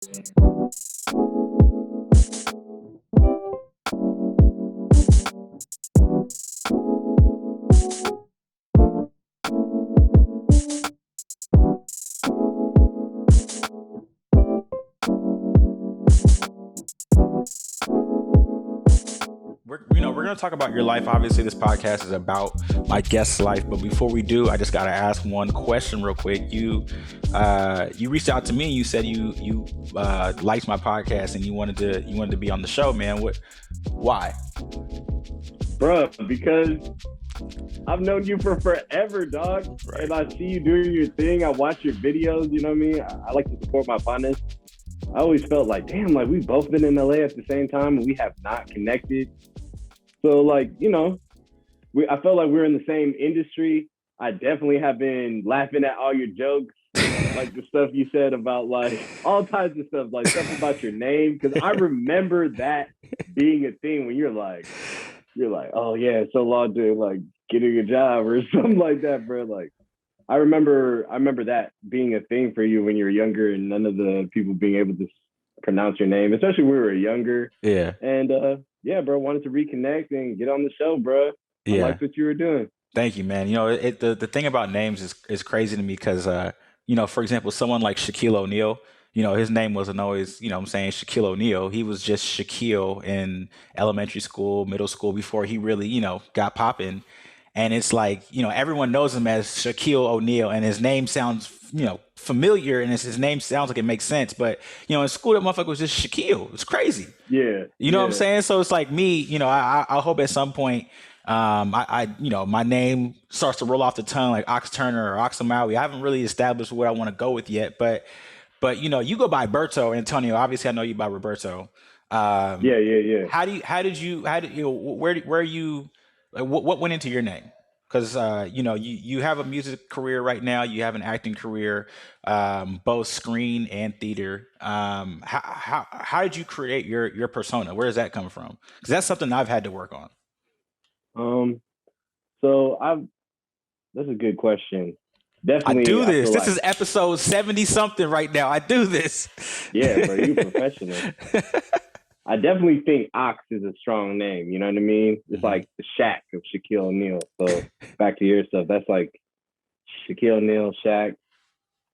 We're going to talk about your life. Obviously, this podcast is about my guest's life, but before we do, I just got to ask one question real quick. You reached out to me and you said you liked my podcast and you wanted to be on the show, man. Why? Bruh, because I've known you for forever, dog. Right. And I see you doing your thing. I watch your videos, you know what I mean? I like to support my partners. I always felt like, damn, like we've both been in LA at the same time and we have not connected. So like, I felt like we're in the same industry. I definitely have been laughing at all your jokes, like the stuff you said about like all types of stuff, like stuff about your name. Cause I remember that being a thing when you're like, oh yeah, it's so long to like getting a job or something like that, bro. Like I remember that being a thing for you when you were younger and none of the people being able to pronounce your name, especially when we were younger. Yeah. And yeah, bro, wanted to reconnect and get on the show, bro. I Yeah. liked what you were doing. Thank you, man. The thing about names is crazy to me because, for example, someone like Shaquille O'Neal, his name wasn't always, what I'm saying, Shaquille O'Neal. He was just Shaquille in elementary school, middle school before he really, got popping. And it's like, everyone knows him as Shaquille O'Neal and his name sounds, familiar and his name sounds like it makes sense. But, in school, that motherfucker was just Shaquille. It's crazy. Yeah. You know what I'm saying? So it's like me, I hope at some point, my name starts to roll off the tongue like Ox Turner or Oxamawi. I haven't really established where I want to go with yet, but you go by Berto, Antonio. Obviously, I know you by Roberto. Yeah. Where you, like, what went into your name? Because you have a music career right now. You have an acting career, both screen and theater. How did you create your persona? Where does that come from? Because that's something I've had to work on. So that's a good question. I Definitely, do I this. feel This like, is episode 70 something right now. I do this. yeah, bro, you professional. I definitely think Ox is a strong name. You know what I mean? It's like the Shaq of Shaquille O'Neal. So back to your stuff. That's like Shaquille O'Neal, Shaq.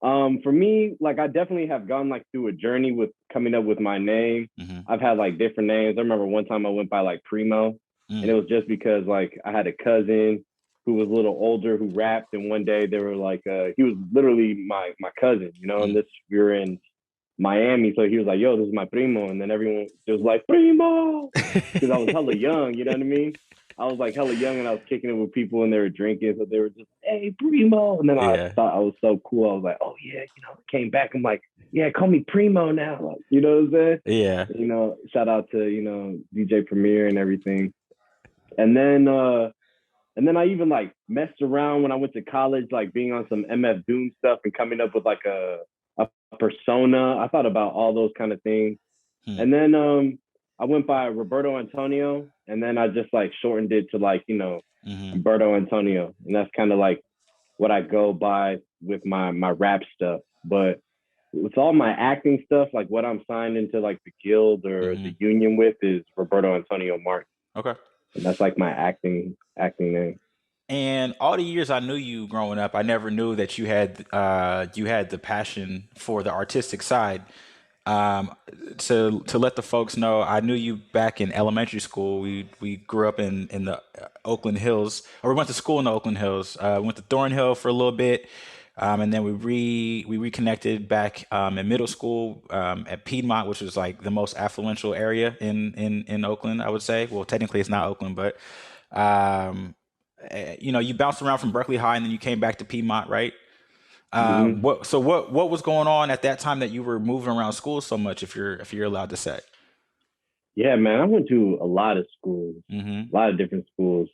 For me, like I definitely have gone like through a journey with coming up with my name. I've had like different names. I remember one time I went by like Primo, and it was just because like I had a cousin who was a little older who rapped, and one day they were like, he was literally my cousin, and we were in Miami, so he was like, "Yo, this is my primo," and then everyone was like, "Primo," because I was hella young. You know what I mean? I was like hella young, and I was kicking it with people, and they were drinking, so they were just, "Hey, primo," and then I thought I was so cool. I was like, "Oh yeah," came back. I'm like, "Yeah, call me primo now." Like, you know what I'm saying? Yeah. Shout out to DJ Premier and everything, and then I even like messed around when I went to college, like being on some MF Doom stuff and coming up with like a persona. I thought about all those kind of things. And then I went by Roberto Antonio, and then I just like shortened it to like, Berto Antonio. And that's kind of like what I go by with my rap stuff. But with all my acting stuff, like what I'm signed into like the guild or the union with is Roberto Antonio Martin. Okay. And that's like my acting name. And all the years I knew you growing up, I never knew that you had the passion for the artistic side. Um, to let the folks know, I knew you back in elementary school. We grew up in the Oakland Hills, or we went to school in the Oakland Hills. Went to Thornhill for a little bit, and then we reconnected back in middle school at Piedmont, which was like the most affluential area in Oakland, I would say. Well, technically it's not Oakland, but um, you bounced around from Berkeley High and then you came back to Piedmont, right? What was going on at that time that you were moving around school so much, if you're allowed to say? Yeah, man, I went to a lot of schools, a lot of different schools.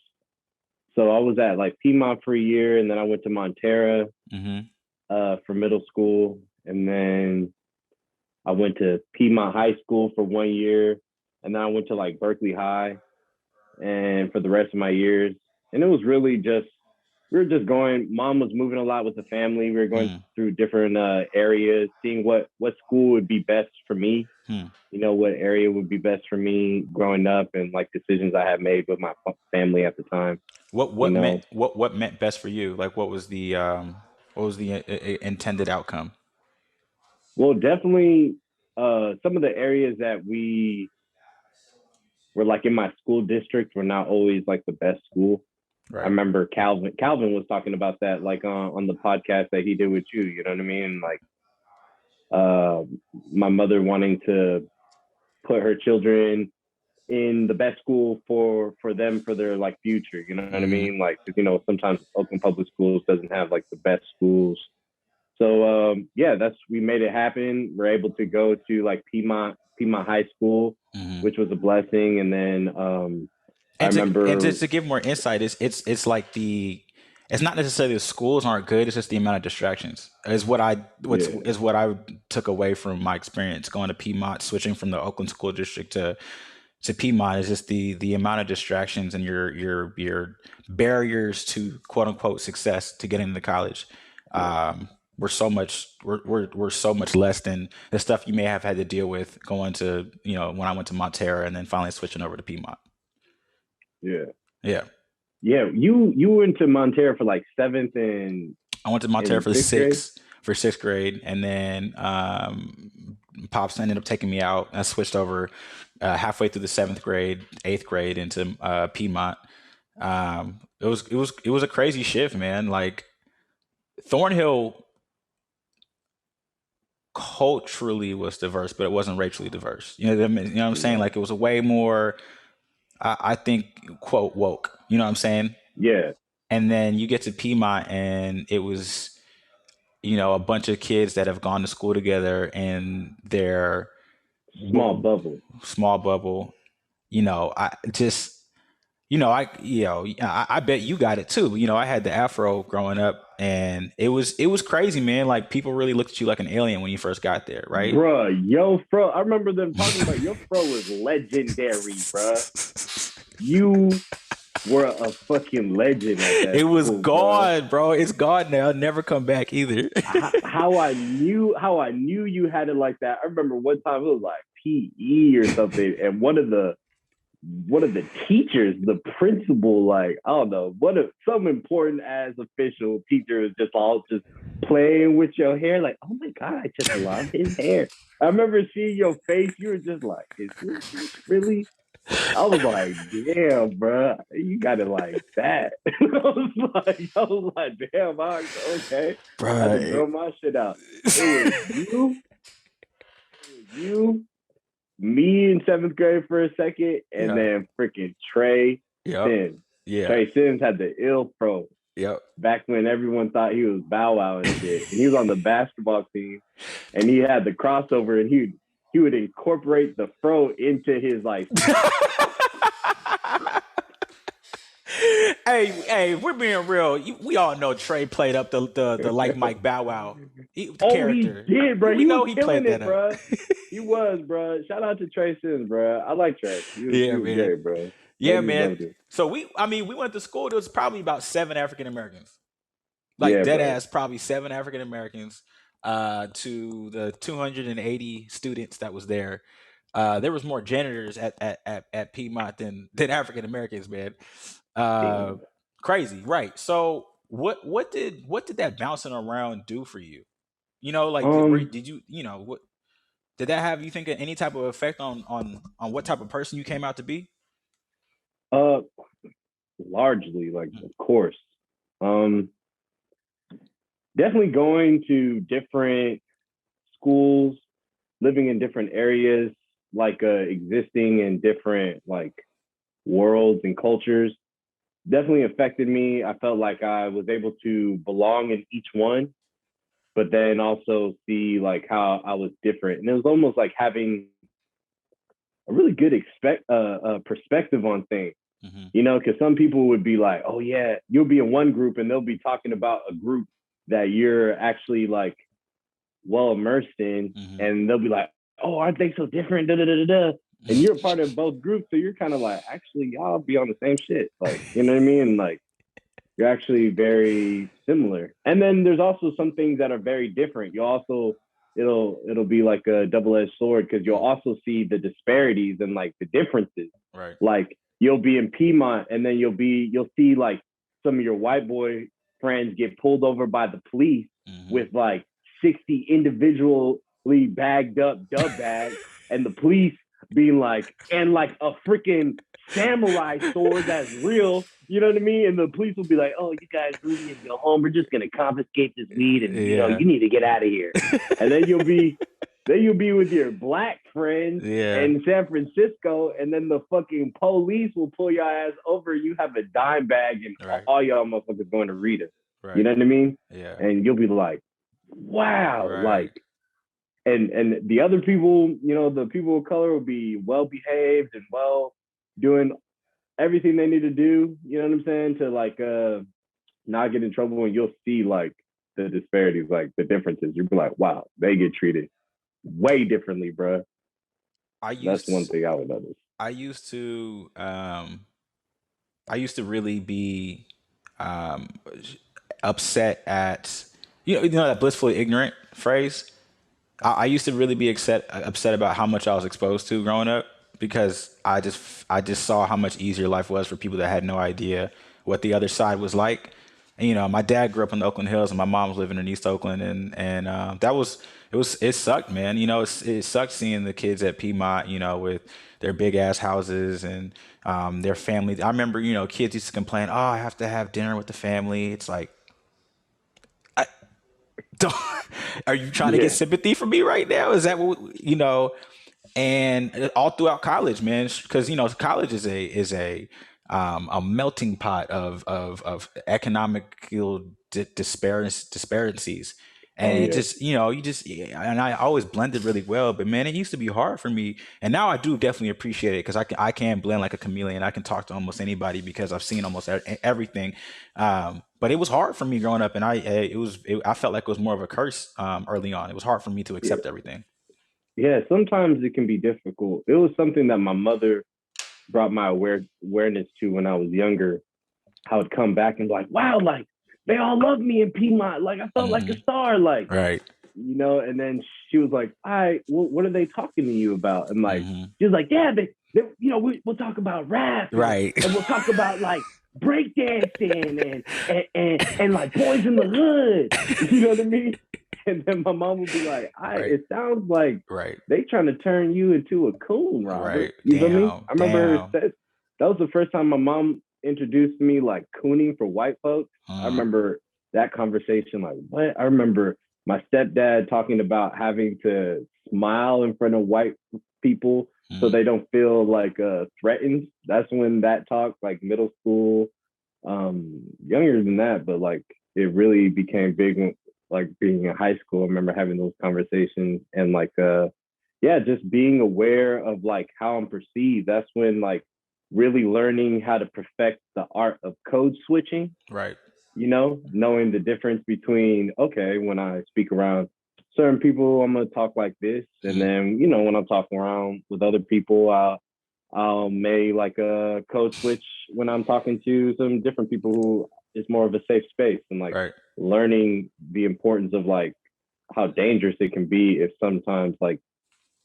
So I was at like Piedmont for a year, and then I went to Montera for middle school, and then I went to Piedmont High School for 1 year, and then I went to like Berkeley High, and for the rest of my years, and it was really just we were just going. Mom was moving a lot with the family. We were going Hmm. through different areas, seeing what school would be best for me. Hmm. What area would be best for me growing up, and like decisions I had made with my family at the time. What You what meant know, what meant best for you? Like, what was the intended outcome? well, definitely some of the areas that we were like in my school district were not always like the best school. I Right. remember Calvin was talking about that like on the podcast that he did with you. You know what I mean? Like uh, my mother wanting to put her children in the best school for them for their like future. You know what I Hmm. mean? Like, 'cause, sometimes Oakland Public Schools doesn't have like the best schools. So yeah, that's we made it happen. We're able to go to like Piedmont High School, Hmm. which was a blessing. And then I And remember, just to give more insight, it's like it's not necessarily the schools aren't good. It's just the amount of distractions is yeah, what I took away from my experience going to Piedmont, switching from the Oakland school district to Piedmont is just the amount of distractions and your barriers to quote unquote success to getting into college. yeah, We're so much less than the stuff you may have had to deal with going to when I went to Montera and then finally switching over to Piedmont. yeah, Yeah. yeah. You went to Montero for like seventh I went to Montero and sixth grade. for sixth grade, and then pops ended up taking me out. I switched over halfway through the seventh grade, eighth grade into Piedmont. It was a crazy shift, man. Like Thornhill culturally was diverse, but it wasn't racially diverse. You know what I'm saying? No, Like it was a way more, I think, quote woke. You know what I'm saying? yeah, And then you get to Piedmont, and it was a bunch of kids that have gone to school together and their small bubble. small bubble. I just, I bet you got it too. I had the afro growing up, and it was crazy, man. Like people really looked at you like an alien when you first got there, right? Bruh, yo, fro. I remember them talking about your fro was legendary, bruh. You were a fucking legend at It that was school, bruh. gone, bro. It's gone now. Never come back either. How I knew you had it like that. I remember one time it was like PE or something, and one of the teachers, the principal, like I don't know, some important as official teacher is just all just playing with your hair, like, oh my god, I just love his hair. I remember seeing your face, you were just like, is this bitch really? I was like, damn, bro, you got it like that. I was like, damn, okay. I had to Bro. grow my shit out. It was you, it was you, me in seventh grade for a second, and Yeah. then freaking Trey Yep. Sims. Yeah. Trey Sims had the ill pro Yep. back when everyone thought he was Bow Wow and shit. And he was on the basketball team, and he had the crossover, and he would incorporate the fro into his like. Hey, we're being real. We all know Trey played up the like Mike Bow Wow the Oh, he character. did, bro. We He was know he played killing that it, up. bro. He was, bro. Shout out to Trey Sims, bro. I like Trey. He was he Yeah, was man. great, bro. Yeah, Ladies man. loved him. So we went to school. There was probably about seven African Americans, like Yeah, dead bro. ass, probably seven African Americans. To the 280 students that was there, there was more janitors at Piedmont than African Americans, man. Uh, Damn. Crazy, right? So what did that bouncing around do for you? Like Um. did you what did that have you think any type of effect on what type of person you came out to be? Uh. Largely, like, of course. Um. Definitely going to different schools, living in different areas, like existing in different like worlds and cultures. Definitely affected me. I felt like I was able to belong in each one, but then also see like how I was different. And it was almost like having a really good perspective on things. Mm-hmm. Because some people would be like, "Oh yeah, you'll be in one group, and they'll be talking about a group that you're actually like well immersed in, Mm-hmm. and they'll be like, "Oh, aren't they so different?" Da, da, da, da, da. And you're a part of both groups, so you're kind of like, actually, y'all be on the same shit, like, you know what I mean? Like, you're actually very similar. And then there's also some things that are very different. You also it'll be like a double-edged sword because you'll also see the disparities and like the differences. Right. Like you'll be in Piedmont and then you'll see like some of your white boy friends get pulled over by the police Hmm. with like 60 individually bagged up dub bags and the police being like and like a freaking samurai sword that's real. You know what I mean? And the police will be like, "Oh, you guys really need to go home. We're just gonna confiscate this weed, and Yeah. you need to get out of here." And then you'll be with your black friends Yeah. in San Francisco, and then the fucking police will pull your ass over. You have a dime bag, and Right. all y'all motherfuckers going to Rita. You Right. know what I mean? Yeah. And you'll be like, "Wow!" Right. Like, and the other people, the people of color will be well behaved and well doing everything they need to do, you know what I'm saying, to like not get in trouble, and you'll see like the disparities, like the differences. You'll be like, wow, they get treated way differently, bro. I That's one used thing I would notice. I used to I used to really be um upset at you know that blissfully ignorant phrase. I used to really be upset about how much I was exposed to growing up because I just saw how much easier life was for people that had no idea what the other side was like. And, my dad grew up in the Oakland Hills, and my mom was living in East Oakland, and that was it sucked, man. It sucked seeing the kids at Piedmont, with their big ass houses and their family. I remember, kids used to complain, "Oh, I have to have dinner with the family." It's like, don't, are you trying to get Yeah, sympathy from me right now? Is that what? And all throughout college, man, because college is a melting pot of economical disparities, oh and it yeah, just you just and I always blended really well, but man, it used to be hard for me, and now I do definitely appreciate it because I can blend like a chameleon. I can talk to almost anybody because I've seen almost everything. But it was hard for me growing up, and I felt like it was more of a curse early on. It was hard for me to yeah, accept everything. yeah. Sometimes it can be difficult. It was something that my mother brought my awareness to when I was younger. I would come back and be like, wow, like they all love me in Piedmont. Like I felt like Hmm. a star. Like Right. and then she was like, "All right, what are they talking to you about?" And like, Hmm. she was like, "Yeah, we'll talk about rap Right. and we'll talk about like breakdancing and like boys in the hood." You know what I mean? And then my mom would be like, Right. it sounds like Right. they trying to turn you into a coon, Robert." Right. You feel me? Damn. I remember Damn. that was the first time my mom introduced me like cooning for white folks. I Mm. remember that conversation, like what? I remember my stepdad talking about having to smile in front of white people so Mm. they don't feel like threatened. That's when that talk, like middle school, younger than that, but like it really became big when, like being in high school. I remember having those conversations and like yeah, just being aware of like how I'm perceived. That's when like really learning how to perfect the art of code switching, Right. knowing the difference between, okay, when I speak around certain people, I'm gonna talk like this, and Mm. then when I'm talking around with other people, I'll may like a code switch when I'm talking to some different people who is more of a safe space, and like Right. learning the importance of like how dangerous it can be if sometimes like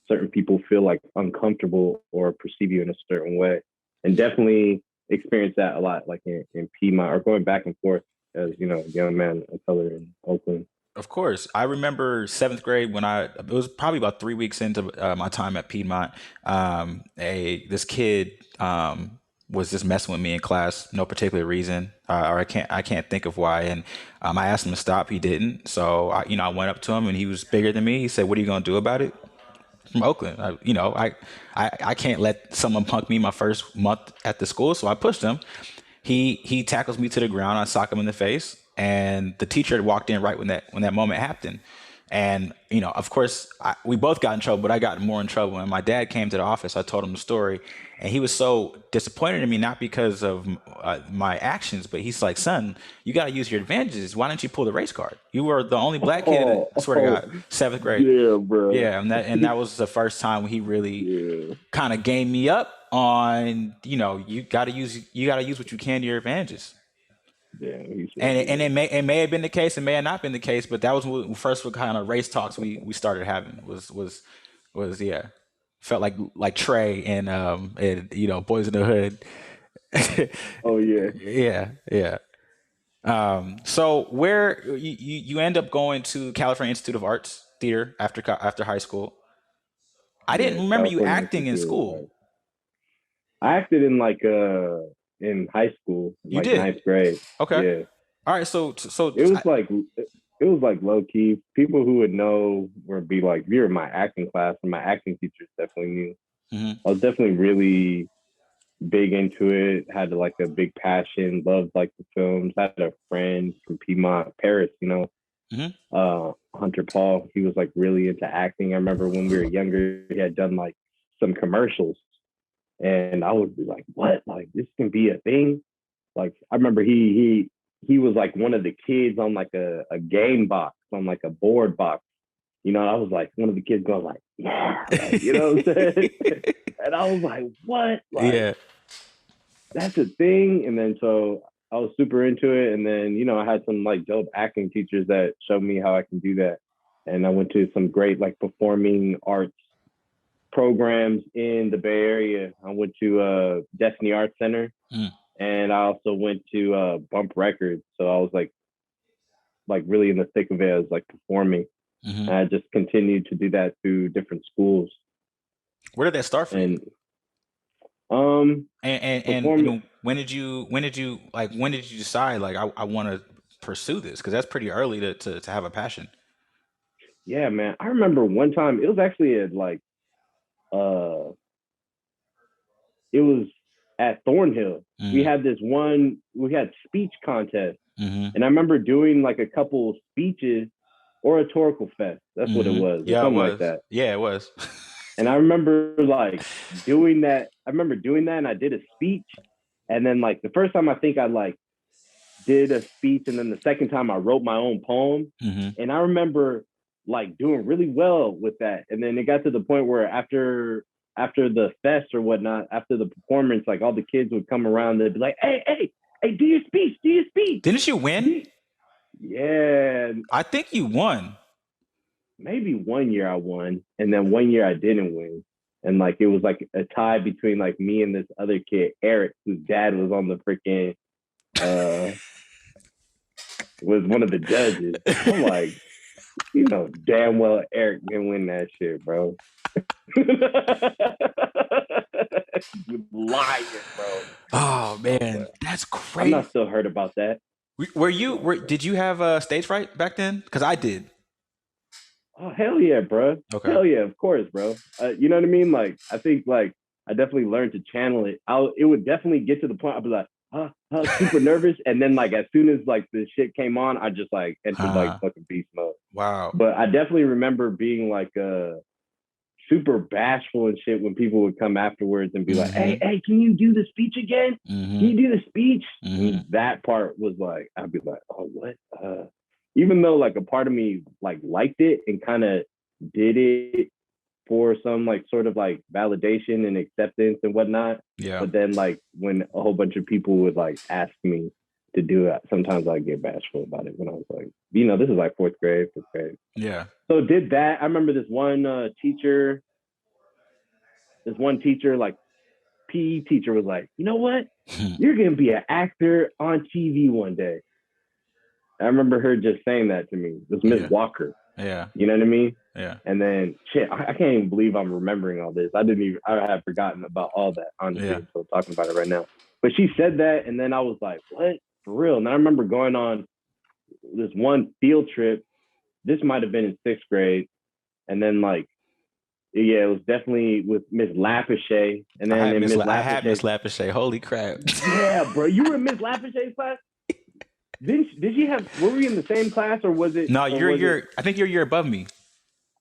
certain people feel like uncomfortable or perceive you in a certain way, and definitely experience that a lot, like in Piedmont or going back and forth as a young man of color in Oakland. Of course, I remember seventh grade when it was probably about 3 weeks into my time at Piedmont. A This kid was just messing with me in class, no particular reason, or I can't think of why. And I asked him to stop. He didn't. So I went up to him, and he was bigger than me. He said, "What are you gonna do about it?" From Oakland. I can't let someone punk me my first month at the school, so I pushed him. He tackles me to the ground. I sock him in the face, and the teacher had walked in right when that moment happened. And of course, we both got in trouble, but I got more in trouble. And my dad came to the office. I told him the story, and he was so disappointed in me, not because of my actions, but he's like, "Son, you got to use your advantages. Why didn't you pull the race card? You were the only black kid. Oh, I swear to oh, God, seventh grade." yeah, bro. Yeah, and that was the first time he really Yeah, kind of gained me up on, you gotta use what you can to your advantages. Yeah, he's so And good. it may have been the case, it may have not been the case, but that was first what kind of race talks we started having was yeah, felt like Trey and Boys in the Hood. Oh yeah, Yeah, yeah. So where you end up going to California Institute of Arts Theater after high school. I didn't yeah. remember you California acting in Institute of school. Art. I acted in like in high school, You like did. ninth grade. Okay. Yeah, All right. So it was like low key. People who would know would be like, if you're in my acting class, and my acting teachers definitely knew. mhm, I was definitely really big into it. Had like a big passion. Loved like the films. Had a friend from Piedmont, Paris. mhm, Hunter Paul. He was like really into acting. I remember when we were younger, he had done like some commercials, and I would be like, "What? Like this can be a thing?" Like I remember he was like one of the kids on like a game box on like a board box. I was like one of the kids going like, "Yeah," like what I'm saying. And I was like, "What? Like yeah. that's a thing?" And then so I was super into it, and then I had some like dope acting teachers that showed me how I can do that, and I went to some great like performing arts programs in the Bay Area. I went to Destiny Arts Center, Mm, and I also went to Bump Records. So I was like really in the thick of it as like performing. mhm. And I just continued to do that through different schools Where did that start for you? and um perform. And when did you decide like I want to pursue this? Because that's pretty early to have a passion. Yeah, man. I remember one time it was actually at like uh it was at Thornhill. We Mm, had we had speech contest, mhm, and I remember doing like a couple of speeches, oratorical fest. That's what it mhm. was, or Yeah, it something like was. that. Yeah, it was. And I remember like doing that. I remember doing that, and I did a speech. And then like the first time, I think I like did a speech, and then the second time I wrote my own poem. Hmm. And I remember like doing really well with that. And then it got to the point where after the fest or whatnot, after the performance, like all the kids would come around. They'd be like, "Hey, hey, hey, do your speech, do your speech." Didn't you Do win? you... Yeah, I think you won. maybe one year I won, and then one year I didn't win. And like it was like a tie between like me and this other kid, Eric, whose dad was on the freaking uh was one of the judges. I'm like, damn well Eric can win that shit, bro. Lying, bro. Oh I'm man, like, that's I'm crazy. not still hurt about that. Were you were did you have stage fright back then? Because I did. Oh hell yeah, bro. Okay. Hell yeah, of course, bro. You know what I mean? Like I think like I definitely learned to channel it. It would definitely get to the point I'd be like, super nervous, and then like as soon as like the shit came on, I just like entered like Uh, fucking beast mode. wow. But I definitely remember being like super bashful and shit when people would come afterwards and be like, "Hey, Mm-hmm. hey, can you do the speech again? Can Mm-hmm. you do the speech?" Mm-hmm. And that part was like, I'd be like, "Oh, what?" Even though like a part of me like liked it and kind of did it for some like sort of like validation and acceptance and whatnot. Yeah. But then like when a whole bunch of people would like ask me to do it, sometimes I get bashful about it when I was like, this is like fourth grade, fifth grade. Yeah. So did that. I remember this one teacher, like PE teacher, was like, "You know what? You're gonna be an actor on TV one day." I remember her just saying that to me. It was Miss Yeah. Walker. Yeah. You know what I mean? Yeah. And then shit, I can't even believe I'm remembering all this. I have forgotten about all that, Yeah. honestly. So talking about it right now. But she said that, and then I was like, "What? For real?" And I remember going on this one field trip. This might have been in sixth grade, and then like, yeah, it was definitely with Miss Lapachet, and then in Miss I had Miss Lapachet. Lapachet. Holy crap. Yeah, bro, you were in Miss Lapachet's class. Did she have? Were we in the same class, or was it? No, Or was it? I think you're a year above me.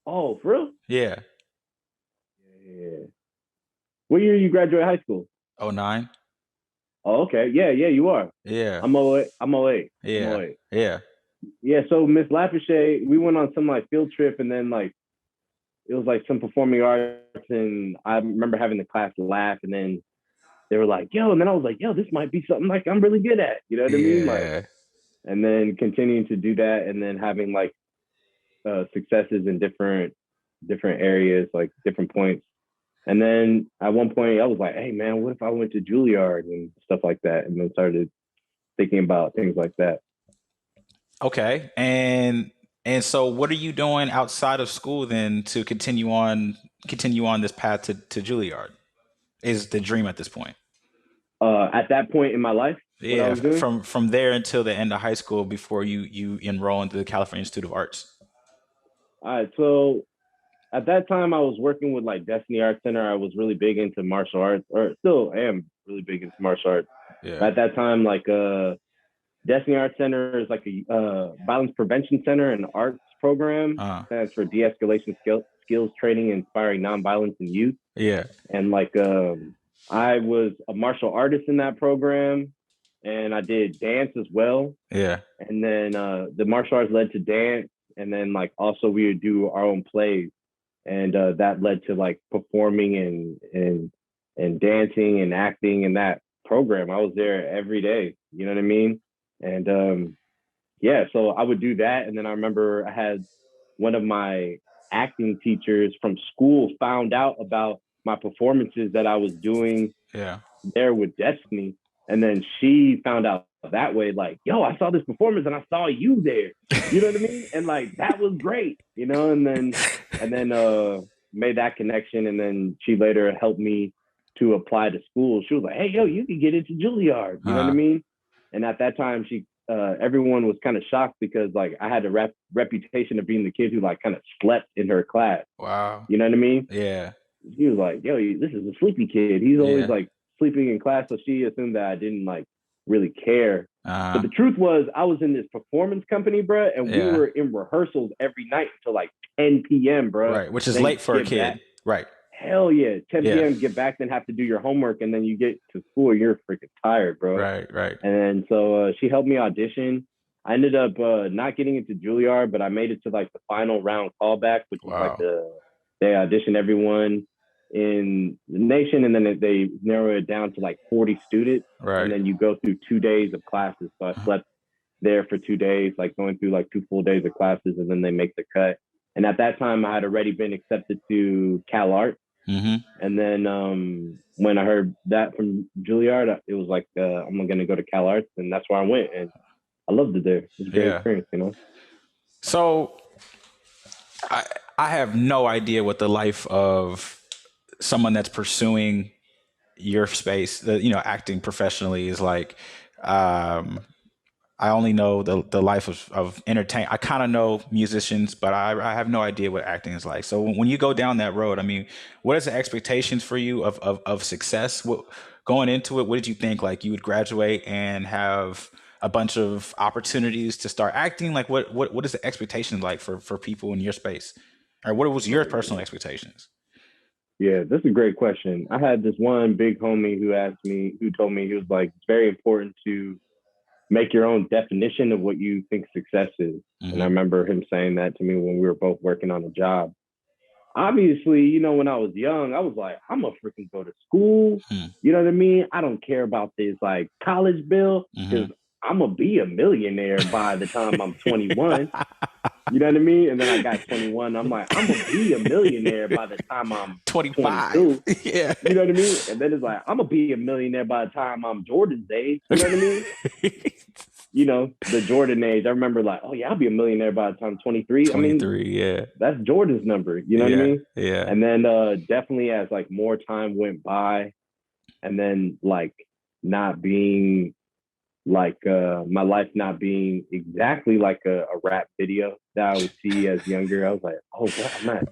Oh, for real? Yeah. Yeah. What year you graduate high school? Oh nine. Oh, okay. Yeah, yeah, you are. Yeah. I'm 08. I'm 08. I'm Yeah. 08. Yeah. Yeah, so Miss Lapachet, we went on some like field trip, and then like it was like some performing arts, and I remember having the class laugh, and then they were like, "Yo," and then I was like, "Yo, this might be something like I'm really good at." You know what I mean? Like, Yeah. and then continuing to do that, and then having like successes in different areas, like different points. And then at one point, I was like, "Hey, man, what if I went to Juilliard and stuff like that?" And then started thinking about things like that. Okay. And so what are you doing outside of school then to continue on this path to Juilliard? Is the dream at this point? At that point in my life, what I Yeah, was doing. from there until the end of high school before you enroll into the California Institute of Arts. All right, so at that time, I was working with like Destiny Arts Center. I was really big into martial arts, or still am really big into martial arts. Yeah. But at that time, like Destiny Arts Center is like a violence prevention center and arts program. Uh, Stands for de-escalation skills training, inspiring nonviolence in youth. yeah. And like I was a martial artist in that program, and I did dance as well. Yeah. And then the martial arts led to dance, and then like also we would do our own plays, and that led to like performing and dancing and acting in that program. I was there every day. You know what I mean? And yeah, so I would do that, and then I remember I had one of my acting teachers from school found out about my performances that I was doing Yeah. there with Destiny. And then she found out that way, like, yo, I saw this performance and I saw you there. You know what I mean? And like that was great, you know, and then made that connection. And then she later helped me to apply to school. She was like, hey, yo, you can get into Juilliard. You know what I Uh, mean? And at that time, she everyone was kind of shocked because like I had a reputation of being the kid who like kind of slept in her class. wow. You know what I mean? Yeah. He was like, yo, this is a sleepy kid. He's always Yeah. like sleeping in class. So she assumed that I didn't like really care. But Uh, the truth was, I was in this performance company, bro, and we yeah. were in rehearsals every night until like 10 p.m., bro. Right. Which is Then late for a get back. kid. Right. Hell yeah, 10 Yeah. p.m. Get back, then have to do your homework, and then you get to school, you're freaking tired, bro. Right. Right. And then so she helped me audition. I ended up not getting into Juilliard, but I made it to like the final round callback, which is like Wow. they audition everyone in the nation, and then they narrow it down to like 40 students, and Right. then you go through 2 days of classes. So I slept there for 2 days, like going through like two full days of classes, and then they make the cut. And at that time, I had already been accepted to Cal Arts. Mm-hmm. And then when I heard that from Juilliard, it was like I'm gonna go to Cal Arts, and that's where I went, and I loved it there. It was a great Yeah. experience, you know. So I I have no idea what the life of someone that's pursuing your space, acting professionally is like. Um, I only know the life of entertain. I kind of know musicians, but I have no idea what acting is like. So when you go down that road, I mean, what is the expectations for you of success? What going into it, what did you think? Like you would graduate and have a bunch of opportunities to start acting? Like what is the expectation like for people in your space? Or what was your personal expectations? Yeah, that's a great question. I had this one big homie who told me, he was like, it's very important to make your own definition of what you think success is. And I Hmm. remember him saying that to me when we were both working on a job. Obviously, you know, when I was young, I was like, I'm gonna freaking go to school. You know what I mean? I don't care about this like college bill Hmm. because I'm gonna be a millionaire by the time I'm 21. You know what I mean? And then I got 21. I'm like, I'm gonna be a millionaire by the time I'm 25. 22. Yeah. You know what I mean? And then it's like, I'm gonna be a millionaire by the time I'm Jordan's age. You know what I mean? You know, the Jordan age. I remember like, oh yeah, I'll be a millionaire by the time I'm 23. I mean, 23. Yeah. that's Jordan's number. You know what I Yeah. mean? Yeah. And then definitely as like more time went by, and then like not being like my life not being exactly like a rap video that I would see as younger. I was like, oh God,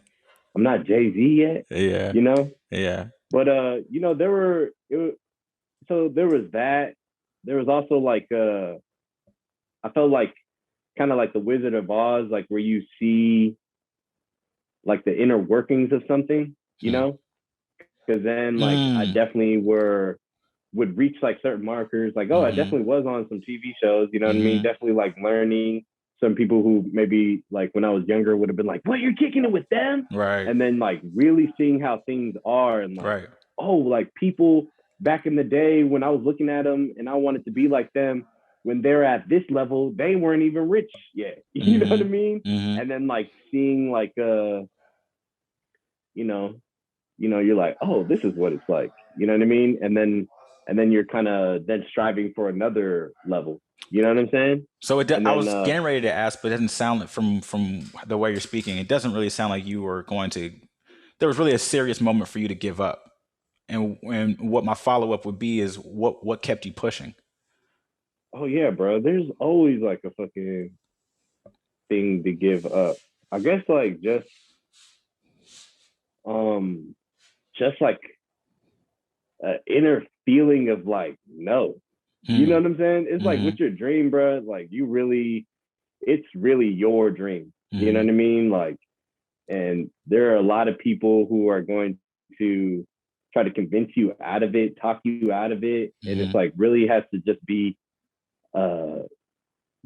I'm not Jay-Z yet, Yeah. you know? Yeah. But you know, so there was that. There was also like I felt like kind of like the Wizard of Oz, like where you see like the inner workings of something, you Hmm. know? Because then like I Mm. definitely would reach like certain markers, like, oh, I Hmm. definitely was on some TV shows, you know what I mean? Hmm. Definitely like learning some people who maybe like when I was younger would have been like, what, you're kicking it with them? Right. And then like really seeing how things are, and like, Right. oh, like people back in the day when I was looking at them and I wanted to be like them, when they're at this level, they weren't even rich yet. You know what I Mm-hmm. mean? Mm-hmm. And then like seeing like you know, you're like, oh, this is what it's like. You know what I mean? And then you're kind of then striving for another level. You know what I'm saying? So And I then was getting ready to ask, but it doesn't sound like from the way you're speaking, it doesn't really sound like you were going to. There was really a serious moment for you to give up. And what my follow up would be is what kept you pushing. oh yeah, bro, there's always like a fucking thing to give up. I guess like um just like an inner feeling of like no. You know Hmm. what I'm saying? It's like Hmm. with your dream, bro, like you really it's really your dream. You know Hmm. what I mean? Like, and there are a lot of people who are going to try to convince you out of it, talk you out of it. And it's Hmm. like really has to just be uh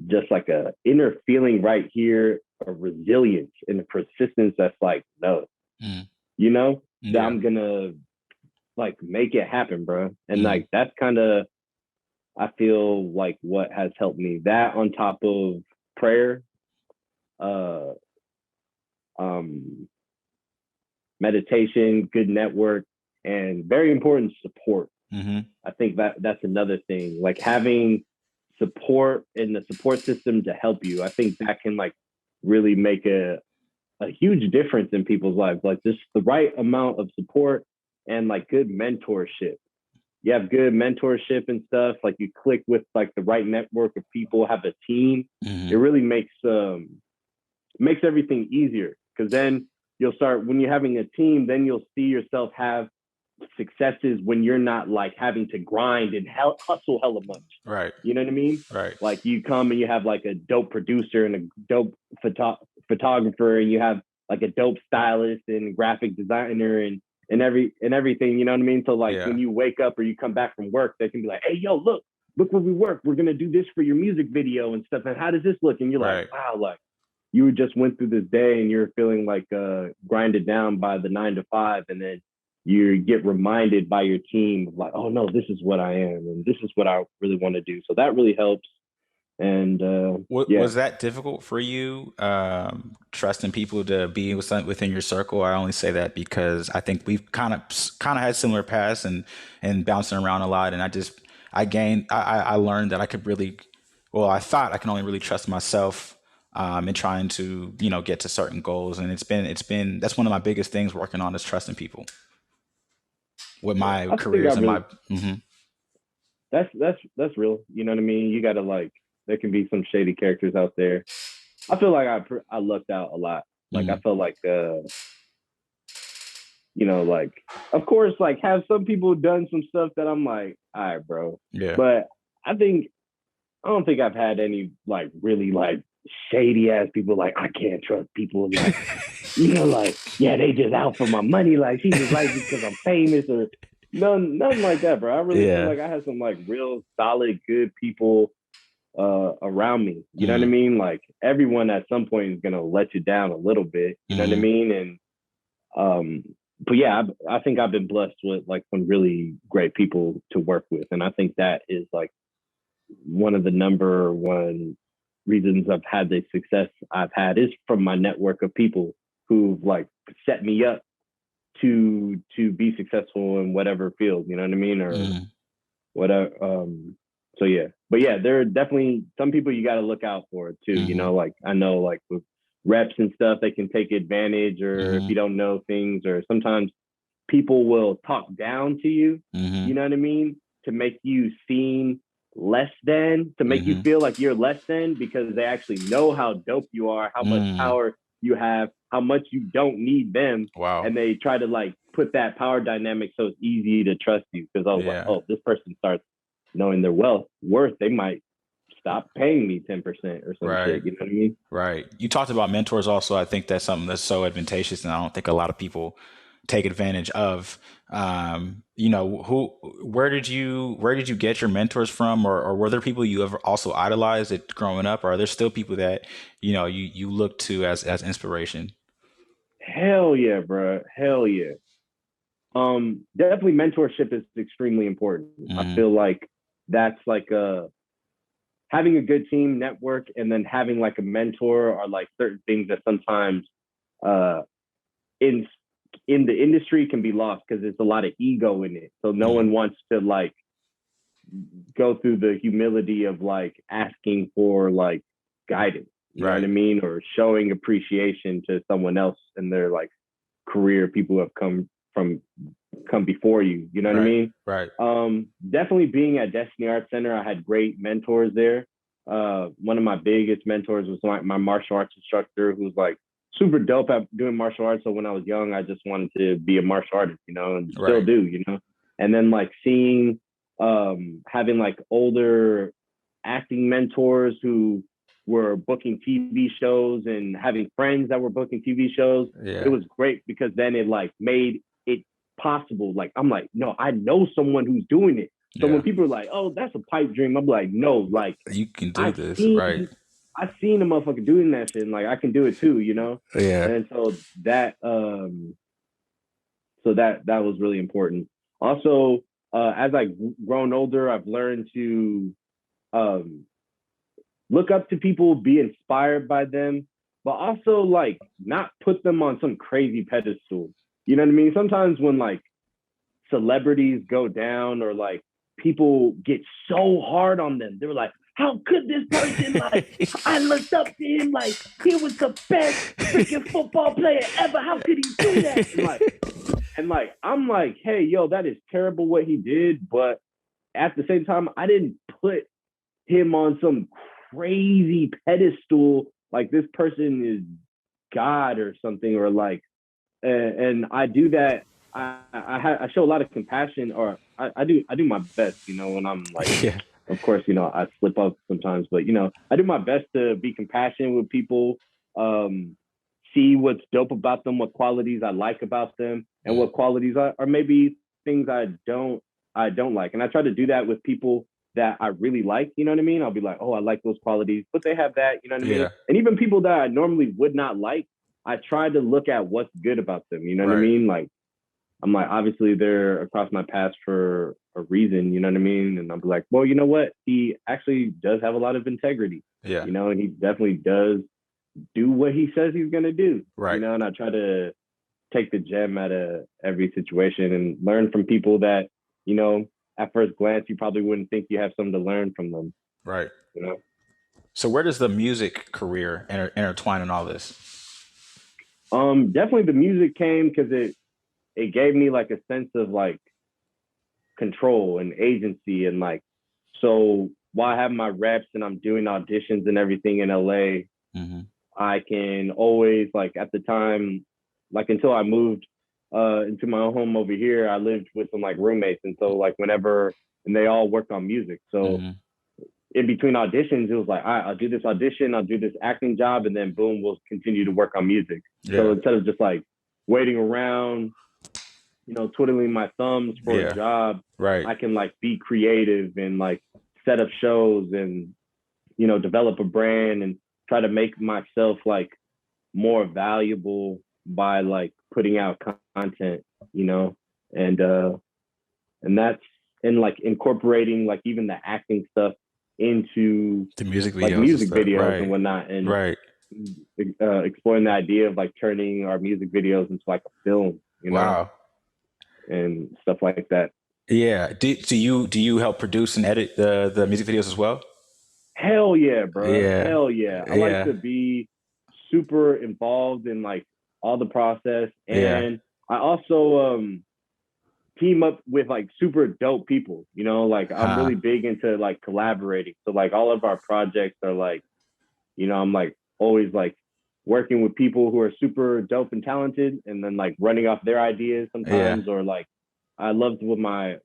just like a inner feeling right here, a resilience and a persistence that's like, no, Hmm. you know, that Yeah. I'm gonna like make it happen, bro. And Hmm. like that's kind of I feel like what has helped me. That on top of prayer, uh um meditation, good network, and very important support. Hmm. I think that's another thing. Like having support in the support system to help you. I think that can like really make a huge difference in people's lives. Like just the right amount of support and like good mentorship. You have good mentorship and stuff. Like you click with like the right network of people, have a team. It Hmm. really makes everything easier because then you'll start when you're having a team. Then you'll see yourself have successes when you're not like having to grind and hustle hella much. Right. You know what I mean? Right. Like you come and you have like a dope producer and a dope photographer, and you have like a dope stylist and graphic designer and everything. You know what I mean? So like Yeah. when you wake up or you come back from work, they can be like, "Hey, yo, look where we work. We're gonna do this for your music video and stuff. And how does this look?" And you're like, Right. "Wow, like you just went through this day and you're feeling like grinded down by the 9 to 5, and then you get reminded by your team of like, oh no, this is what I am and this is what I really want to do. So that really helps. And yeah, Was that difficult for you, trusting people to be within your circle? I only say that because I think we've kind of had similar paths and bouncing around a lot. And I learned that I could really, well, I thought I can only really trust myself, in trying to, get to certain goals. And that's one of my biggest things working on is trusting people with yeah, my I think I careers and really my, hmm that's real. You know what I mean? You got to like there can be some shady characters out there. I feel like I lucked out a lot. Like I hmm felt like like of course like have some people done some stuff that I'm like, all right, bro. yeah. But I think I don't think I've had any like really like shady ass people like I can't trust people like like yeah they just out for my money like she just like me because I'm famous or nothing like that, bro. I really feel Yeah. like I had some like real solid good people around me. You know what I Hmm. mean? Like everyone at some point is gonna let you down a little bit. You know what I Hmm. mean? And um, but yeah, I think I've been blessed with like some really great people to work with, and I think that is like one of the number one reasons I've had the success I've had is from my network of people who've like set me up to be successful in whatever field, you know what I mean? Or Hmm. whatever. So yeah. But yeah, there are definitely some people you gotta look out for too. Hmm. Like I know like with reps and stuff, they can take advantage or if Hmm. you don't know things or sometimes people will talk down to you, Hmm. you know what I mean? To make you seem less than, to make you Hmm. feel like you're less than because they actually know how dope you are, how much Mm. power you have, how much you don't need them. Wow. And they try to like put that power dynamic so it's easy to trust you. Because I was like, Yeah. oh, this person starts knowing their worth, they might stop paying me 10% or some Right. shit. You know what I mean? Right. You talked about mentors also. I think that's something that's so advantageous, and I don't think a lot of people take advantage of. Where did you get your mentors from, or were there people you ever also idolized it growing up, or are there still people that you look to as inspiration? Hell yeah, bro. Hell yeah. Definitely mentorship is extremely important. I Mm-hmm. feel like that's like having a good team network and then having like a mentor or like certain things that sometimes uh in in the industry can be lost because there's a lot of ego in it. So no Mm, one wants to like go through the humility of like asking for like guidance, you know what I right. mean? Or showing appreciation to someone else in their like career, people who have come before you, you know what I Right. mean? Right. Definitely being at Destiny Arts Center, I had great mentors there. One of my biggest mentors was my martial arts instructor who's like super dope at doing martial arts. So when I was young, I just wanted to be a martial artist, you know, and still Right. do, you know. And then like seeing having like older acting mentors who were booking TV shows and having friends that were booking TV shows, it Yeah. was great because then it like made it possible. Like I'm like, no, I know someone who's doing it. So when Yeah. people are like, "Oh, that's a pipe dream," I'm like, "No, like You can do I've this. Right. seen, I've seen a motherfucker doing that shit, and like I can do it too, you know." Yeah. And so that was really important. Also, as I've grown older, I've learned to um, look up to people, be inspired by them, but also like not put them on some crazy pedestal. You know what I mean? Sometimes when like celebrities go down or like people get so hard on them. They were like, how could this person like I looked up to him like he was the best freaking football player ever. How could he do that? And like I'm like, hey, yo, that is terrible what he did, but at the same time, I didn't put him on some crazy pedestal like this person is God or something, or like and I do that. I show a lot of compassion, or I do my best, you know, when I'm like, Yeah. of course, you know, I slip up sometimes, but you know, I do my best to be compassionate with people, um, see what's dope about them, what qualities I like about them, and Mm, what qualities are maybe things I don't like, and I try to do that with people that I really like. You know what I mean? I'll be like, oh, I like those qualities, but they have that. You know what I mean? yeah. And even people that I normally would not like, I try to look at what's good about them. You know what I Right. mean? Like I'm like, obviously they're across my path for a reason. You know what I mean? And I'll be like, well, you know what? He actually does have a lot of integrity. Yeah. You know, and he definitely does do what he says he's gonna do. You Right. know, and I try to take the gem out of every situation and learn from people that you know at first glance you probably wouldn't think you have something to learn from them. Right. You know. So where does the music career intertwine in all this? Definitely the music came because it gave me like a sense of like control and agency and like so while I have my reps and I'm doing auditions and everything in LA, Hmm. I can always like at the time, like until I moved into my own home over here, I lived with some like roommates. And so like whenever and they all worked on music. So Hmm. in between auditions, it was like, all right, I'll do this audition, I'll do this acting job, and then boom, we'll continue to work on music. So Yeah. instead of just like waiting around, you know, twiddling my thumbs for a Yeah. job, Right. I can like be creative and like set up shows and, you know, develop a brand and try to make myself like more valuable by like putting out content, you know, and and that's and like incorporating like even the acting stuff into The music like videos and music stuff. videos and Right. whatnot, and Right. exploring the idea of like turning our music videos into like a film, you know, Wow. and stuff like that. Yeah. Do you help produce and edit the music videos as well? Hell yeah, bro. Yeah. Hell yeah. I like Yeah. to be super involved in like all the process, Yeah. and I also team up with like super dope people. You know, like I'm Huh. really big into like collaborating. So like all of our projects are like, you know, I'm like always like working with people who are super dope and talented and then like running off their ideas Yeah. sometimes, or like I loved with my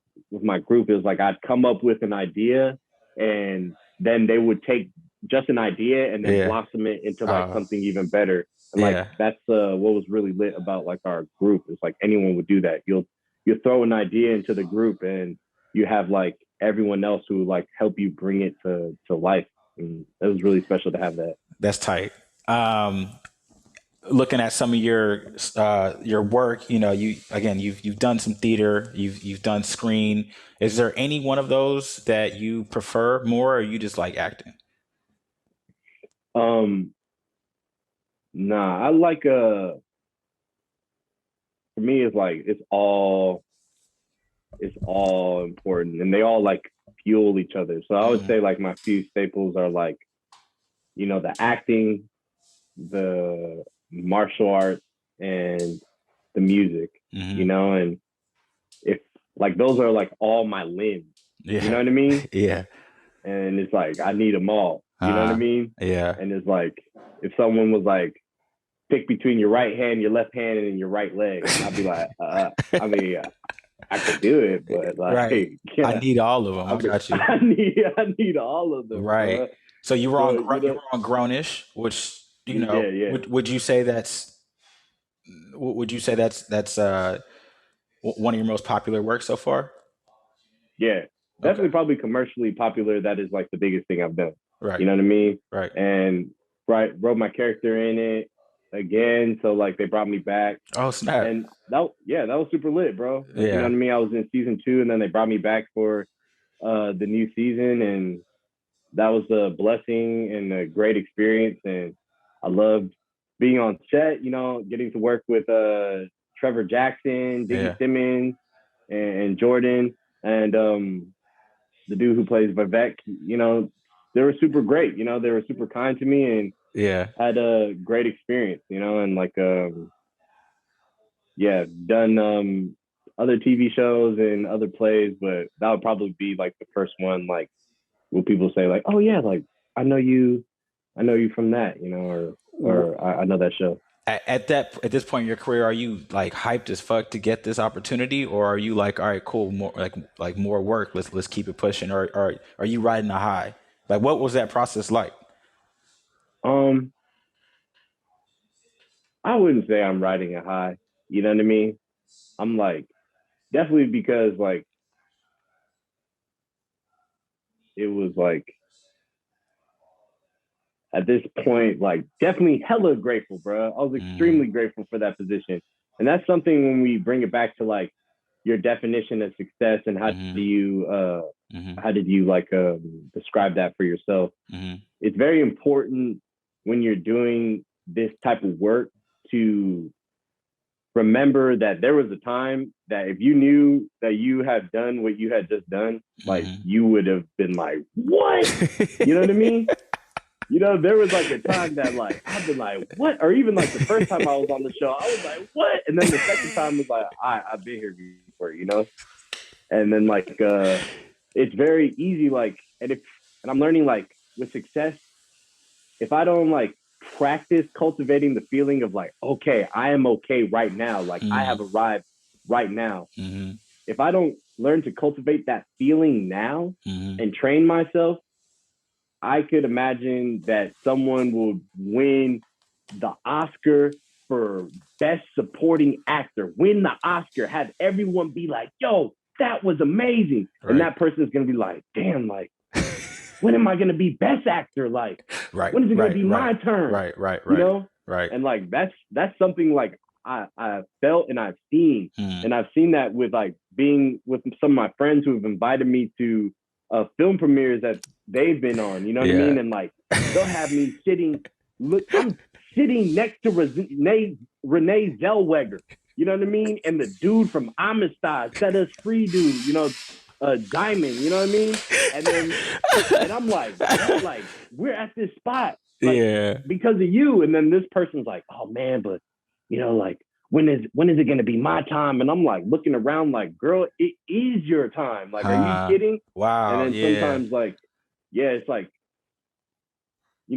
group is like I'd come up with an idea and then they would take just an idea and then Yeah. blossom it into like Uh, something even better. And like yeah. that's what was really lit about like our group is like anyone would do that. You'll throw an idea into the group and you have like everyone else who like help you bring it to life. And it was really special to have that. That's tight. Um, looking at some of your work, you know, you've done some theater, you've done screen. Is there any one of those that you prefer more, or you just like acting? Um, nah, I like for me it's like it's all important and they all like fuel each other. So I would Hmm. say like my few staples are like, the acting, the martial arts, and the music, Hmm. and if like those are like all my limbs, you know Yeah. what I mean? Yeah. And it's like I need them all, you know what I Uh, mean? yeah. And it's like if someone was like pick between your right hand, your left hand, and your right leg, I'd be like, I mean, I could do it, but like, Right. I yeah, need all of them. I I mean, got you. I need all of them, Right. bro. So you were on But you were on Grownish, which yeah, yeah, would you say would you say that's one of your most popular works so far? yeah. Okay. Definitely, probably commercially popular. That is like the biggest thing I've done. Right. You know what I mean? Right. And right, wrote my character in it again, so like they brought me back, Oh, snap. and that was super lit, bro. Like you know Yeah. what I mean? I was in season 2, and then they brought me back for the new season, and that was a blessing and a great experience. And I loved being on set, getting to work with Trevor Jackson, Diggy Yeah. Simmons, and Jordan, and the dude who plays Vivek. They were super great. They were super kind to me and Yeah. had a great experience. And like yeah, done other TV shows and other plays, but that would probably be like the first one. Like, will people say like, "Oh yeah, like I know you, I know you from that," or I know that show. At this point in your career, are you like hyped as fuck to get this opportunity, or are you like, all right, cool, more like more work, let's keep it pushing, or are you riding a high? Like, what was that process like? Um, I wouldn't say I'm riding a high. You know what I mean? I'm like definitely because like it was like at this point, like definitely hella grateful, bro. I was Mm-hmm. extremely grateful for that position. And that's something when we bring it back to like your definition of success and Mm-hmm. Mm-hmm. how did you like describe that for yourself? Mm-hmm. It's very important when you're doing this type of work to remember that there was a time that if you knew that you had done what you had just done, like you would have been like, what? You know what I mean? There was like a time that like I've been like, what? Or even like the first time I was on the show, I was like, what? And then the second time was like, I've been here before. And then like it's very easy, like, and I'm learning like with success, if I don't like practice cultivating the feeling of like, okay, I am okay right now, like I Mm-hmm. have arrived right now. Mm-hmm. If I don't learn to cultivate that feeling now Mm-hmm. and train myself, I could imagine that someone will win the Oscar for best supporting actor, win the Oscar, have everyone be like, yo, that was amazing. And Right. that person is going to be like, damn, like, when am I going to be best actor? Like, Right. when is it going to Right. be Right. my turn? Right. Right. You Right. know? Right. And like, that's something like I felt and I've seen. Mm. And I've seen that with like being with some of my friends who have invited me to film premieres that they've been on, you know what I Yeah. mean? And like, they'll have me I'm sitting next to Renee Zellweger, you know what I mean? And the dude from Amistad, Set Us Free dude, Diamond, you know what I mean? And then, and I'm like, what? Like, we're at this spot, like, Yeah. because of you. And then this person's like, oh man, but, like, when is it going to be my time? And I'm like looking around like, girl, it is your time. Like, are you kidding? And Wow. then Yeah. sometimes like, yeah, it's like,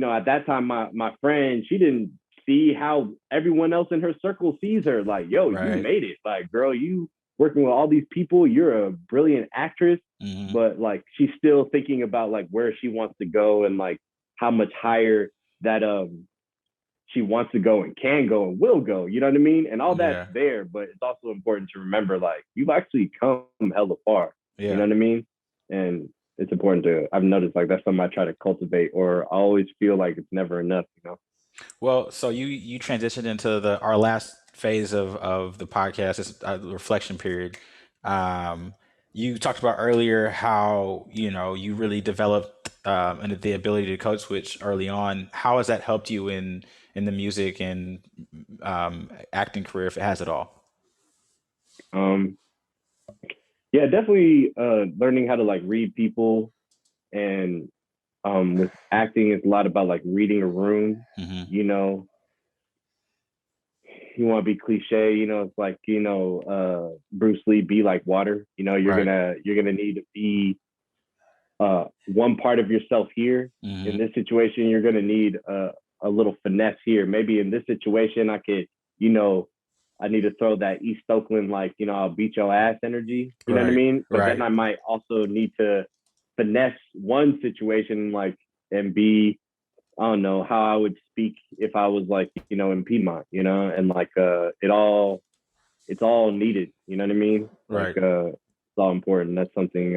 at that time, my friend, she didn't see how everyone else in her circle sees her. Like, yo, you Right. made it. Like, girl, you working with all these people. You're a brilliant actress. Mm-hmm. But like, she's still thinking about like where she wants to go and like how much higher that she wants to go and can go and will go. You know what I mean? And all that's Yeah. there, but it's also important to remember like you've actually come hella far. You know Yeah. what I mean? And it's important to I've noticed like that's something I try to cultivate or I always feel like it's never enough. Well, so you transitioned into the our last phase of the podcast, this the reflection period. Um, you talked about earlier how you really developed and the ability to code switch early on. How has that helped you in the music and acting career, if it has at all? Um, yeah, definitely learning how to like read people and with acting it's a lot about like reading a room, Hmm. you know, you want to be cliche, it's like, Bruce Lee be like water, Right. you're gonna need to be one part of yourself here. In Hmm. this situation, you're gonna need a little finesse here. Maybe in this situation, you know, I need to throw that East Oakland, like, I'll beat your ass energy. You know what I Right. mean? But then Right. I might also need to finesse one situation, like, and be, I don't know, how I would speak if I was like, in Piedmont, and like, it's all needed. You know what I mean? Like, Right. it's all important. That's something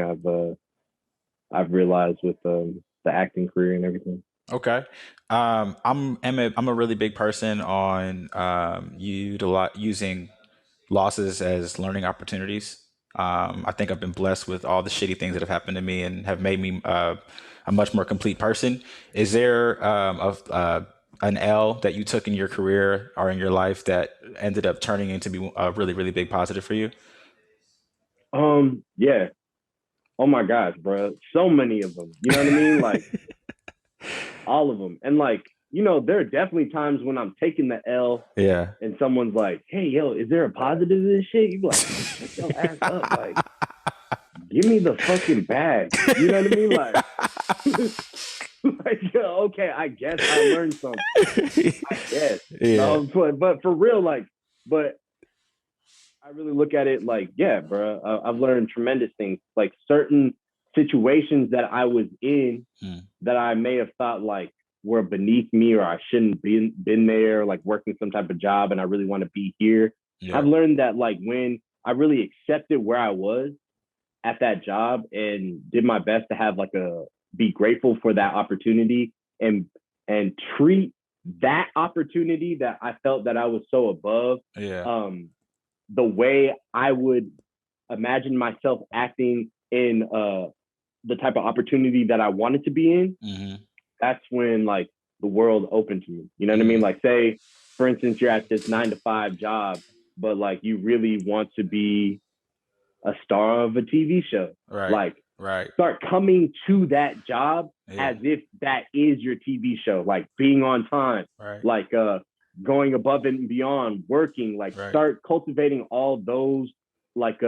I've realized with the acting career and everything. Okay. I'm a really big person on using losses as learning opportunities. I think I've been blessed with all the shitty things that have happened to me and have made me a much more complete person. Is there an L that you took in your career or in your life that ended up turning into be a really, really big positive for you? Yeah. Oh my gosh, bro. So many of them. You know what I mean? Like all of them. And like, there are definitely times when I'm taking the L Yeah. and someone's like, "Hey, yo, is there a positive to this shit?" You be like, "Man, shut your ass up. Like, give me the fucking bag." You know what I mean? Like, like, yo, okay, I guess I learned something. I guess. Yeah. No, but for real, like, but I really look at it like, yeah, bro, I've learned tremendous things. Like certain situations that I was in Mm. that I may have thought like were beneath me or I shouldn't been there, like working some type of job, and I really want to be here. I've Yeah. learned that like when I really accepted where I was at that job and did my best to have like a be grateful for that opportunity and treat that opportunity that I felt that I was so above Yeah. um the way I would imagine myself acting in the type of opportunity that I wanted to be in, Hmm. that's when like the world opened to me. You know what I mean? Mm. Like say, for instance, you're at this 9 to 5 job, but like you really want to be a star of a TV show. Right. Like Right. start coming to that job Yeah. as if that is your TV show, like being on time, Right. like going above and beyond, working, like Right. start cultivating all those like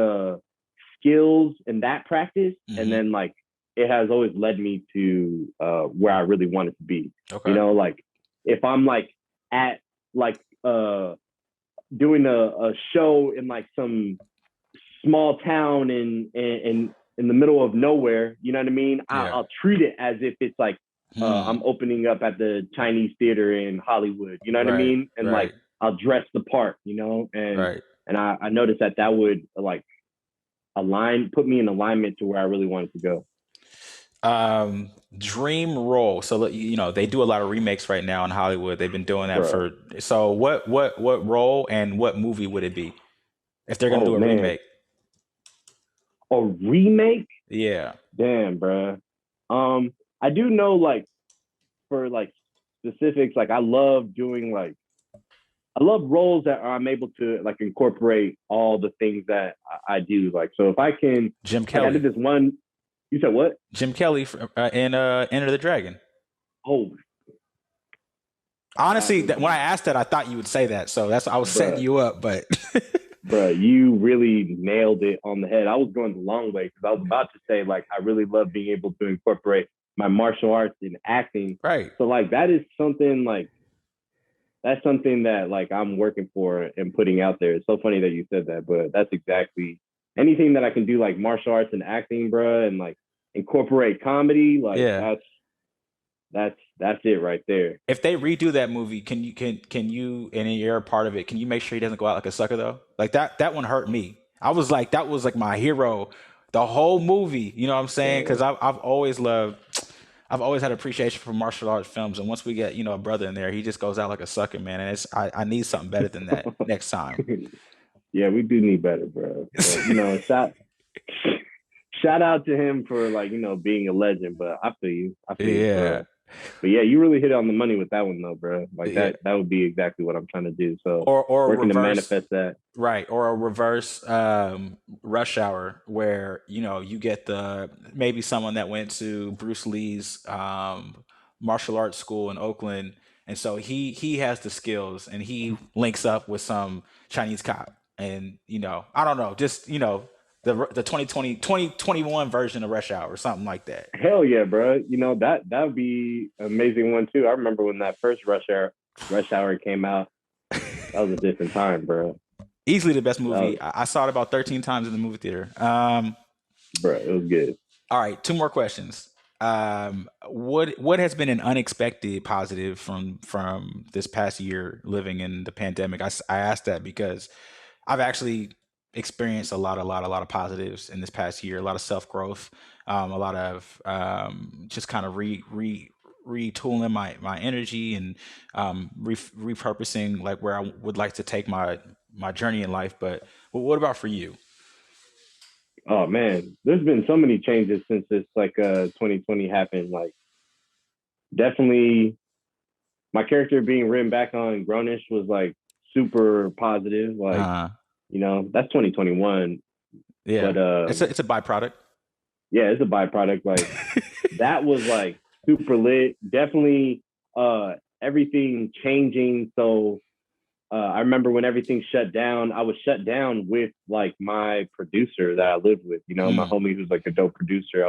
skills and that practice. And Hmm. then like it has always led me to where I really wanted to be. Okay. Like if I'm like at like doing a show in like some small town in the middle of nowhere. You know what I mean? Yeah. I'll treat it as if it's like Hmm. I'm opening up at the Chinese theater in Hollywood. You know what I Right. mean? And like Right. I'll dress the part. Right. And I noticed that would like put me in alignment to where I really wanted to go. Dream role. So they do a lot of remakes right now in Hollywood. They've been doing that Bruh. for. So what role and what movie would it be if they're gonna Oh do a man, remake? a remake? Yeah. Damn, bruh. I do know like for like specifics, like I love roles that I'm able to like incorporate all the things that I do. Like, so if I can, Jim like, I did Kelly. this one. You said what? Jim Kelly in Enter the Dragon. Oh, that Honestly, would when I be, asked that, I thought you would say that. So that's I was setting bruh, you up, but bruh. You really nailed it on the head. I was going the long way because I was about to say like I really love being able to incorporate my martial arts in acting. right. So like that is something like that's something that like I'm working for and putting out there. It's so funny that you said that, but that's exactly anything that I can do like martial arts and acting, bro, and like incorporate comedy, like Yeah. that's it right there. If they redo that movie, can you and you're a part of it, can you make sure he doesn't go out like a sucker though? Like that one hurt me. I was like that was like my hero the whole movie, you know what I'm saying? Yeah, Cuz I've always loved I've always had appreciation for martial arts films, and once we get a brother in there, he just goes out like a sucker, man. And I need something better than that next time. Yeah, we do need better, bro. But shout out to him for like being a legend. But I feel you for Yeah, real. But yeah, you really hit it on the money with that one though, bro. Like yeah. that would be exactly what I'm trying to do. So Or a working to reverse, manifest that. right? Or a reverse Rush Hour, where you get the maybe someone that went to Bruce Lee's martial arts school in Oakland, and so he has the skills, and he links up with some Chinese cop, and I don't know, just the 2021 version of Rush Hour or something like that. Hell yeah, bro. That would be an amazing one too. I remember when that first Rush Hour came out. That was a different time, bro. Easily the best That was, movie. I saw it about 13 times in the movie theater. bro, it was good. All right, two more questions. What has been an unexpected positive from this past year living in the pandemic? I asked that because I've actually experienced a lot of positives in this past year. A lot of self growth, a lot of just kind of retooling my energy and repurposing like where I would like to take my journey in life. But what about for you? Oh man, there's been so many changes since this like 2020 happened. Like definitely my character being written back on Grownish was like super positive. Like, Uh, that's 2021. yeah, But it's a byproduct. yeah, it's a byproduct. Like that was like super lit. Definitely everything changing. So I remember when everything shut down, I was shut down with like my producer that I lived with, my Mm, homie who's like a dope producer.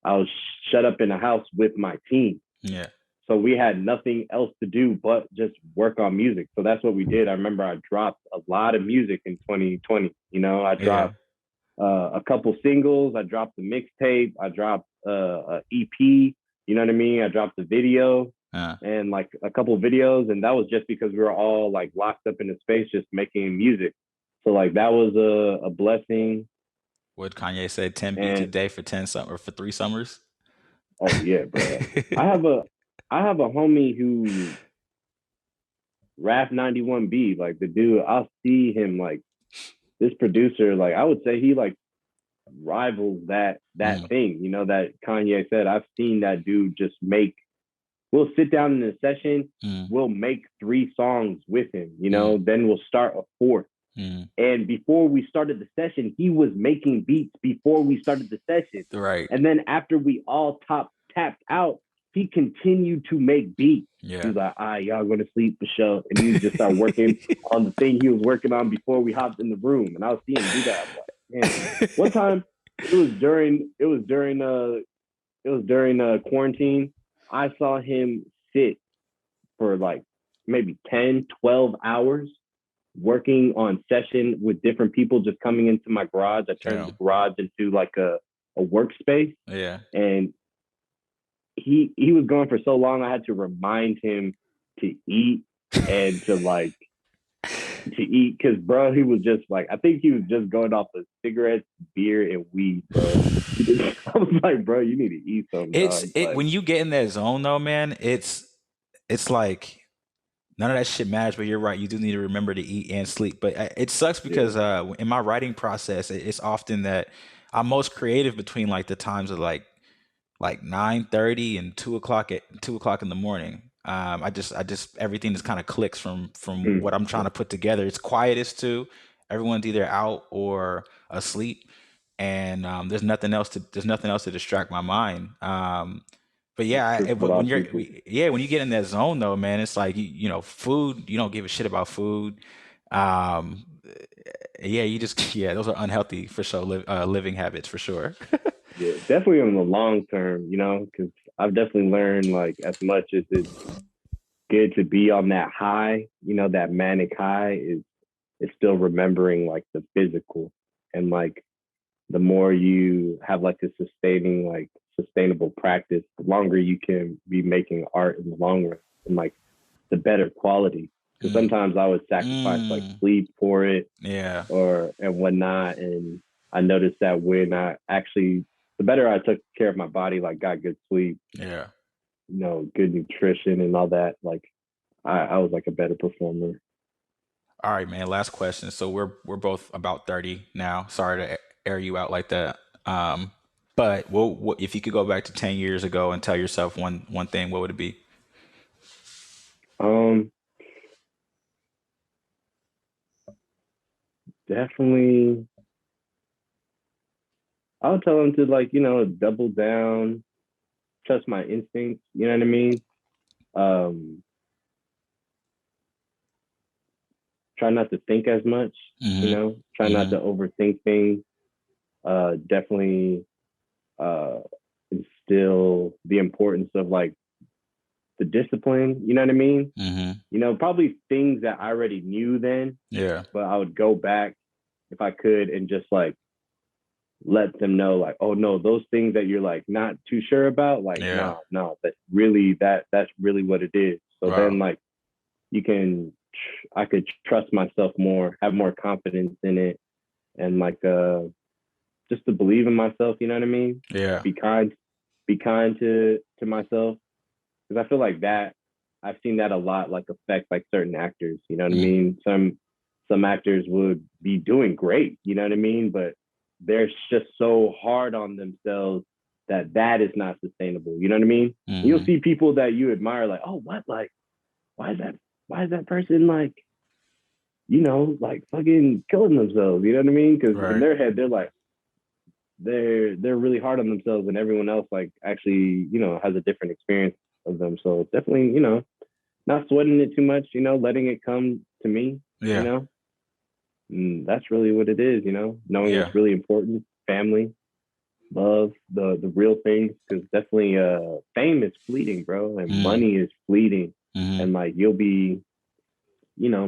I was shut up in a house with my team. yeah, So we had nothing else to do but just work on music. So that's what we did. I remember I dropped a lot of music in 2020. I yeah. dropped a couple singles. I dropped a mixtape. I dropped a EP. You know what I mean? I dropped a video Uh, and like a couple videos, and that was just because we were all like locked up in a space just making music. So like that was a blessing. what Kanye said, 10 beats a And day for 10 summer for 3 summers. oh yeah, bro. I have a I have a homie who Raf 91B, like the dude. I'll see him like this producer. Like I would say he like rivals that Mm, thing. That Kanye said. I've seen that dude just make. We'll sit down in a session. mm, We'll make 3 songs with him. mm, Then we'll start a fourth. mm. And before we started the session, he was making beats before we started the session. Right. And then after we all tapped out, he continued to make beats. He Yeah. was like, all right, y'all going to sleep for sure. And he just started working on the thing he was working on before we hopped in the room. And I was seeing him do that. I was like, man. One time it was during quarantine. I saw him sit for like maybe 10, 12 hours working on session with different people just coming into my garage. I turned the Damn. garage into like a workspace, Yeah. and he was gone for so long I had to remind him to eat and to eat because bro, he was just like I think he was just going off of cigarettes, beer, and weed, bro. I was like, bro, you need to eat something, It's dog. it Like, when you get in that zone though, man, it's like none of that shit matters, but you're right. You do need to remember to eat and sleep. But it sucks yeah. because in my writing process, it's often that I'm most creative between like the times of like 9:30 and 2 o'clock at 2 o'clock in the morning. I just everything just kind of clicks from Mm. what I'm trying to put together. It's quietest too. Everyone's either out or asleep, and there's nothing else to distract my mind. But yeah, True when you're philosophy. yeah, when you get in that zone though, man, it's like food. You don't give a shit about food. Um, yeah, you just yeah, those are unhealthy for sure. Living habits for sure. Yeah, definitely on the long term, because I've definitely learned like as much as it's good to be on that high, that manic high is it's still remembering like the physical and like the more you have like a sustainable practice, the longer you can be making art in the long run and like the better quality. Because Mm, sometimes I would sacrifice like mm, sleep for it yeah. or and whatnot. And I noticed that when I actually the better I took care of my body, like got good sleep, Yeah. good nutrition and all that, like I was like a better performer. All right, man. Last question. So we're both about 30 now. Sorry to air you out like that. But what if you could go back to 10 years ago and tell yourself one thing, what would it be? Um, Definitely, I would tell him to like, double down, trust my instincts. You know what I mean? Um, Try not to think as much. Hmm. Try not Hmm. to overthink things. Definitely uh, instill the importance of like the discipline. You know what I mean? Hmm. Probably things that I already knew then, Yeah. but I would go back if I could and just like let them know like, oh no, those things that you're like not too sure about, like Yeah. no, that's really what it is. So then Wow. like you can I could trust myself more, have more confidence in it, and like just to believe in myself. You know what I mean? Yeah. Be kind, to myself, because I feel like that I've seen that a lot, like affect like certain actors. You know what I Hmm. mean? Some actors would be doing great. You know what I mean? But they're just so hard on themselves that is not sustainable. You know what I mean? And you'll Hmm. see people that you admire, like, oh, what, like, why is that? Why is that person like, like fucking killing themselves? You know what I mean? Because in Right. their head, they're like, they're really hard on themselves, and everyone else like actually, has a different experience of them. So it's definitely, not sweating it too much. Letting it come to me. You Yeah. know, and that's really what it is. Knowing Yeah. what's really important, family, love, the real things, because definitely fame is fleeting, bro, and Hmm. money is fleeting, Hmm. and like you'll be,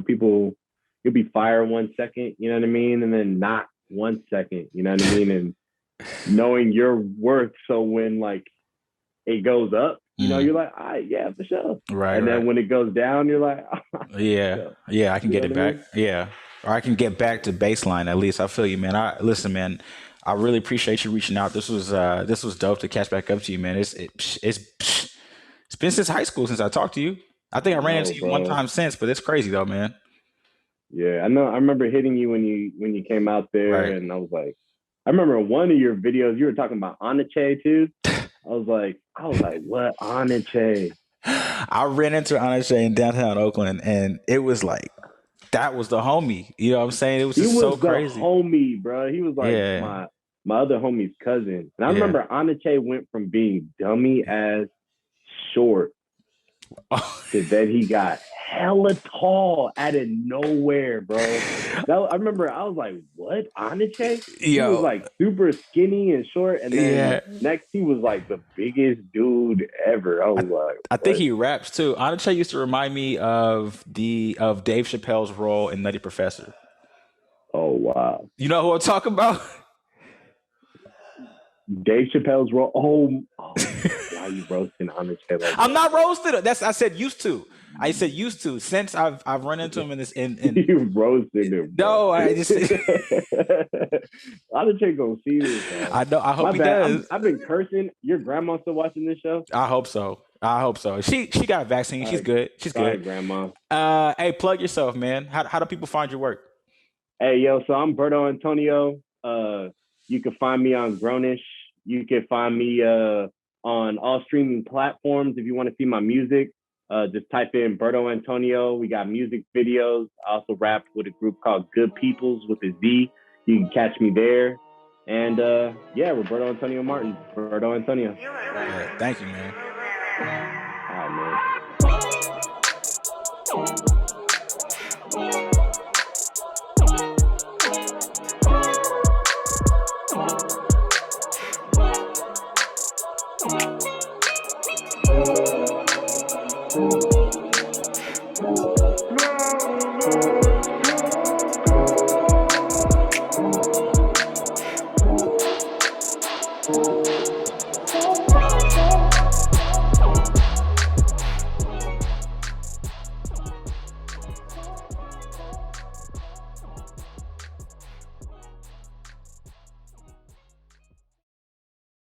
people, you'll be fire 1 second, you know what I mean, and then not 1 second, you know what I mean, and knowing your worth, so when like it goes up, Hmm. you're like, all right, yeah, for sure, Right. and then Right. when it goes down, you're like, for Yeah. sure, Yeah. I can you know get what it I back. mean? Yeah. Or I can get back to baseline at least. I feel you, man. I listen, man. I really appreciate you reaching out. This was dope to catch back up to you, man. It's been since high school since I talked to you. I think I I ran know, into you one bro. time since, but it's crazy though, man. Yeah, I know. I remember hitting you when you came out there, Right. and I was like, I remember one of your videos you were talking about Anache too. I was like, what Anache? I ran into Anashay in downtown Oakland, and it was like that was the homie. You know what I'm saying? It was He just was so the crazy. homie, bro. He was like Yeah. my other homie's cousin, and I Yeah. remember Anache went from being dummy ass short to then he got hella tall out of nowhere, bro. I remember I was like, what, Anache? He was Yo. like super skinny and short, and Yeah. then next he was like the biggest dude ever. I I was like, I think what? he raps too. Anashay used to remind me of Dave Chappelle's role in Nutty Professor. Oh wow. You know who I'm talking about? Dave Chappelle's role. Oh man, why are you roasting Anache like I'm not roasted. I said used to. I said used to since I've run into that? him in this in You roasted him, bro. no, I just Anache gonna see this, man. I know I hope My he bad. does. I've been cursing. Your grandma still watching this show? I hope so. I hope so. She got a vaccine. All She's right, good. She's sorry, good. grandma. Hey, plug yourself, man. How do people find your work? Hey, yo. So I'm Berto Antonio. You can find me on Grownish. You can find me on all streaming platforms if you want to see my music. Just type in Berto Antonio. We got music videos. I also rap with a group called Good Peoples with a Z. You can catch me there. And yeah, Roberto Antonio Martin. Roberto Antonio. Yeah, thank you, man. All right, man.